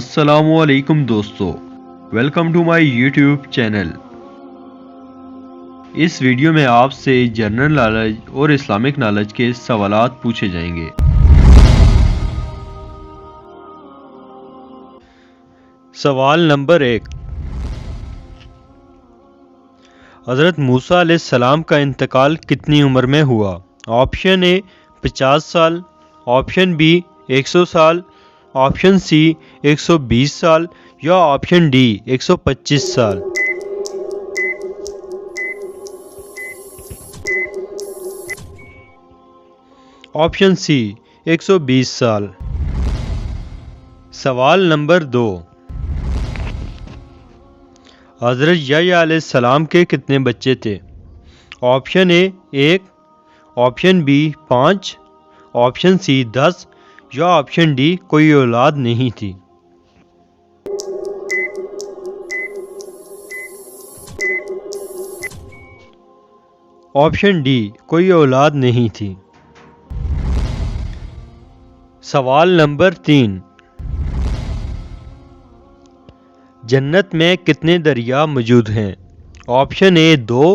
السلام علیکم دوستو، welcome to my YouTube channel. اس ویڈیو میں آپ سے جنرل نالج اور اسلامک نالج کے سوالات پوچھے جائیں گے۔ سوال نمبر 1، حضرت موسیٰ علیہ السلام کا انتقال کتنی عمر میں ہوا؟ آپشن اے 50 سال، آپشن بی 100 سال، آپشن سی 120 سال یا آپشن ڈی 125 سال۔ آپشن سی 120 سال۔ سوال نمبر 2، حضرت یحییٰ علیہ السلام کے کتنے بچے تھے؟ آپشن اے 1، آپشن بی 5، آپشن سی 10 یا آپشن ڈی کوئی اولاد نہیں تھی۔ آپشن ڈی کوئی اولاد نہیں تھی۔ سوال نمبر 3، جنت میں کتنے دریا موجود ہیں؟ آپشن اے 2،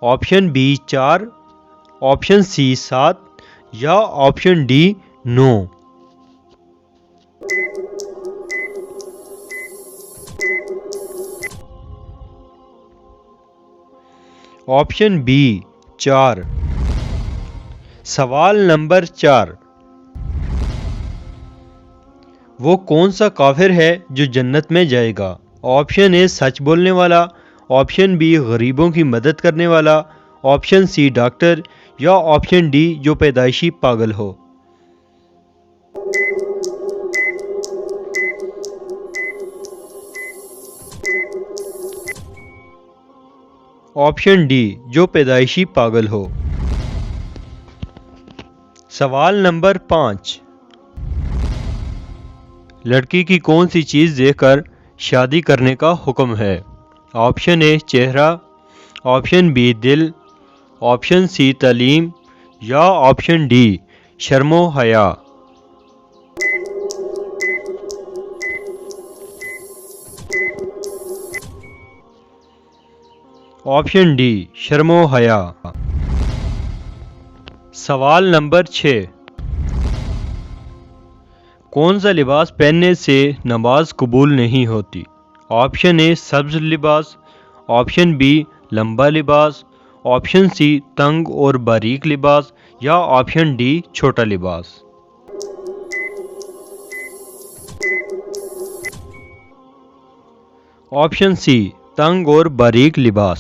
آپشن بی 4، آپشن سی 7 یا آپشن ڈی 9۔ Option B 4۔ سوال نمبر 4، وہ کون سا کافر ہے جو جنت میں جائے گا؟ آپشن اے سچ بولنے والا، آپشن بی غریبوں کی مدد کرنے والا، آپشن سی ڈاکٹر یا آپشن ڈی جو پیدائشی پاگل ہو۔ آپشن ڈی جو پیدائشی پاگل ہو۔ سوال نمبر 5، لڑکی کی کون سی چیز دیکھ کر شادی کرنے کا حکم ہے؟ آپشن اے چہرہ، آپشن بی دل، آپشن سی تعلیم یا آپشن ڈی شرم و حیا۔ آپشن ڈی شرم و حیا۔ سوال نمبر 6، کون سا لباس پہننے سے نماز قبول نہیں ہوتی؟ آپشن اے سبز لباس، آپشن بی لمبا لباس، آپشن سی تنگ اور باریک لباس یا آپشن ڈی چھوٹا لباس۔ آپشن سی تنگ اور باریک لباس۔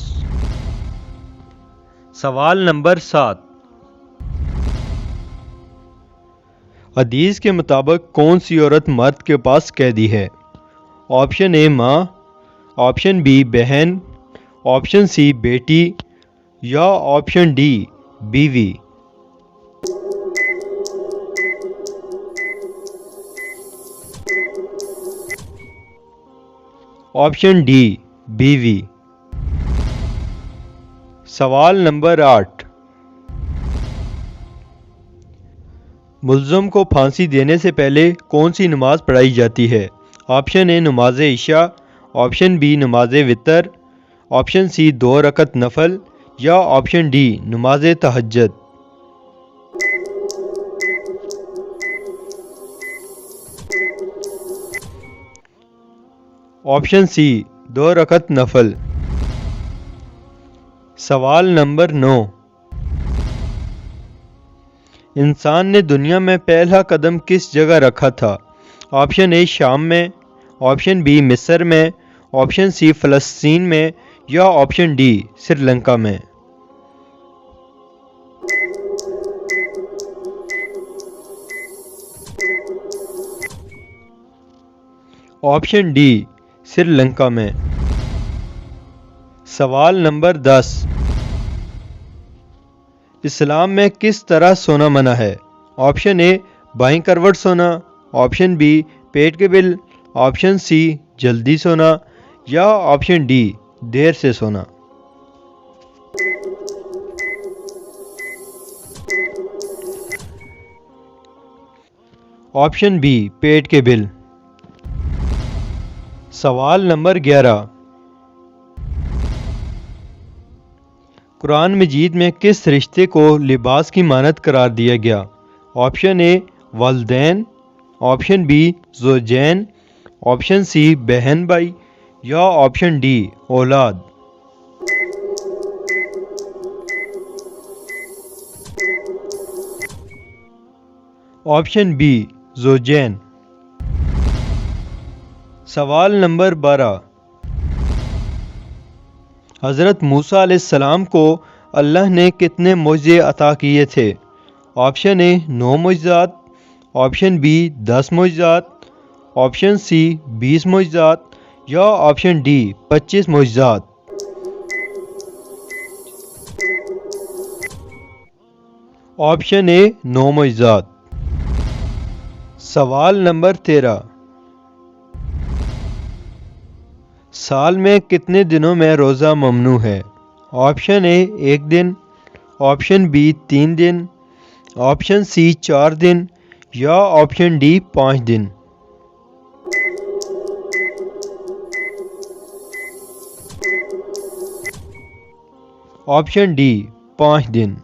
سوال نمبر 7، حدیث کے مطابق کون سی عورت مرد کے پاس قیدی ہے؟ آپشن اے ماں، آپشن بی بہن، آپشن سی بیٹی یا آپشن ڈی بیوی۔ آپشن ڈی بیوی۔ سوال نمبر 8، ملزم کو پھانسی دینے سے پہلے کون سی نماز پڑھائی جاتی ہے؟ آپشن اے نماز عشاء، آپشن بی نماز وتر، آپشن سی 2 رکعت نفل یا آپشن ڈی نماز تہجد۔ آپشن سی 2 رکعت نفل۔ سوال نمبر 9، انسان نے دنیا میں پہلا قدم کس جگہ رکھا تھا؟ آپشن اے شام میں، آپشن بی مصر میں، آپشن سی فلسطین میں یا آپشن ڈی سری لنکا میں۔ آپشن ڈی سری لنکا میں۔ سوال نمبر 10، اسلام میں کس طرح سونا منع ہے؟ آپشن اے بائیں کروٹ سونا، آپشن بی پیٹ کے بل، آپشن سی جلدی سونا یا آپشن ڈی دیر سے سونا۔ آپشن بی پیٹ کے بل۔ سوال نمبر 11، قرآن مجید میں کس رشتے کو لباس کی مانند قرار دیا گیا؟ آپشن اے والدین، آپشن بی زوجین، آپشن سی بہن بھائی یا آپشن ڈی اولاد۔ آپشن بی زوجین۔ سوال نمبر 12، حضرت موسیٰ علیہ السلام کو اللہ نے کتنے معجزے عطا کیے تھے؟ آپشن اے 9 معجزات، آپشن بی 10 معجزات، آپشن سی 20 معجزات یا آپشن ڈی 25 معجزات۔ آپشن اے 9 معجزات۔ سوال نمبر 13، سال میں کتنے دنوں میں روزہ ممنوع ہے؟ آپشن اے 1 دن، آپشن بی 3 دن، آپشن سی 4 دن یا آپشن ڈی 5 دن۔ آپشن ڈی 5 دن۔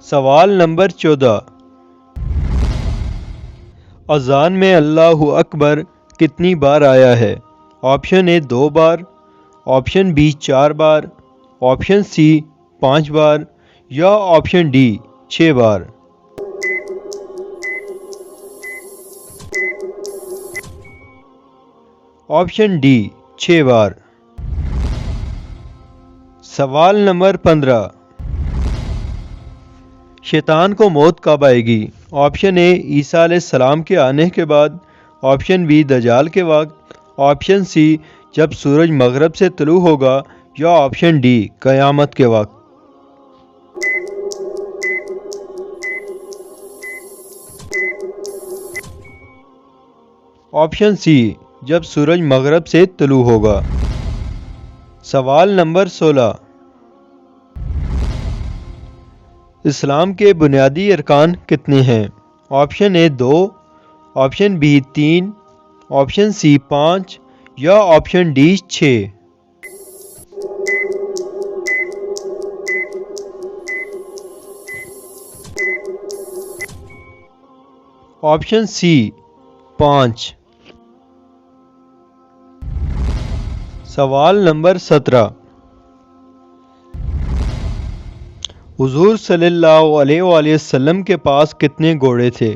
سوال نمبر 14، اذان میں اللہ اکبر کتنی بار آیا ہے؟ آپشن اے 2 بار، آپشن بی 4 بار، آپشن سی 5 بار یا آپشن ڈی 6 بار۔ آپشن ڈی 6 بار۔ سوال نمبر 15، شیطان کو موت کب آئے گی؟ آپشن اے عیسیٰ علیہ السلام کے آنے کے بعد، آپشن بی دجال کے وقت، آپشن سی جب سورج مغرب سے طلوع ہوگا یا آپشن ڈی قیامت کے وقت۔ آپشن سی جب سورج مغرب سے طلوع ہوگا۔ سوال نمبر 16، اسلام کے بنیادی ارکان کتنے ہیں؟ آپشن اے 2، آپشن بی 3، آپشن سی 5 یا آپشن ڈی 6۔ Option C 5۔ سوال نمبر 17، حضور صلی اللہ علیہ وآلہ وسلم کے پاس کتنے گھوڑے تھے؟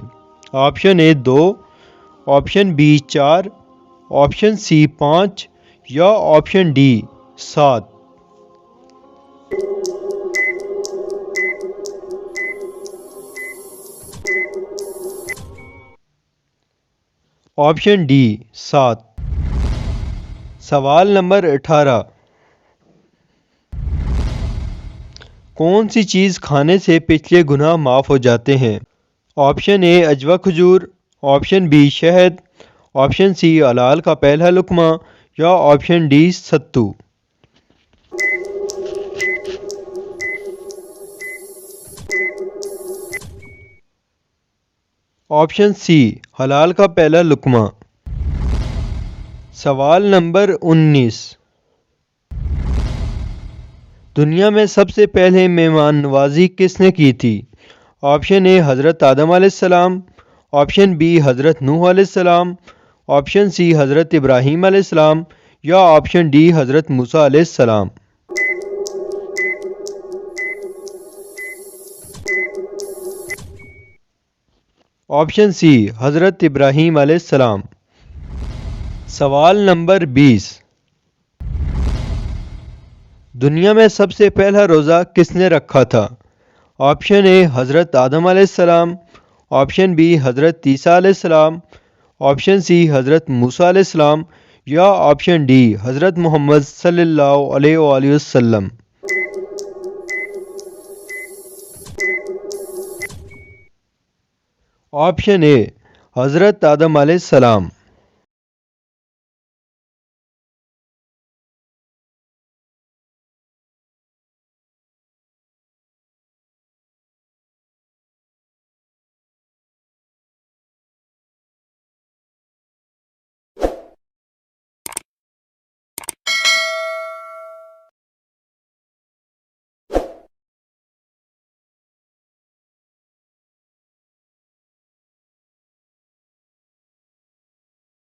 آپشن اے 2، آپشن بی 4، آپشن سی 5 یا آپشن ڈی 7۔ Option D 7۔ سوال نمبر 18، کون سی چیز کھانے سے پچھلے گناہ معاف ہو جاتے ہیں؟ آپشن اے عجوہ کھجور، آپشن بی شہد، آپشن سی حلال کا پہلا لقمہ یا آپشن ڈی ستو۔ آپشن سی حلال کا پہلا لقمہ۔ سوال نمبر 19، دنیا میں سب سے پہلے مہمان نوازی کس نے کی تھی؟ آپشن اے حضرت آدم علیہ السلام، آپشن بی حضرت نوح علیہ السلام، آپشن سی حضرت ابراہیم علیہ السلام یا آپشن ڈی حضرت موسیٰ علیہ السلام۔ آپشن سی حضرت ابراہیم علیہ السلام۔ سوال نمبر 20، دنیا میں سب سے پہلا روزہ کس نے رکھا تھا؟ آپشن اے حضرت آدم علیہ السلام، آپشن بی حضرت عیسیٰ علیہ السلام، آپشن سی حضرت موسیٰ علیہ السلام یا آپشن ڈی حضرت محمد صلی اللہ علیہ وآلہ وسلم۔ آپشن اے حضرت آدم علیہ السلام۔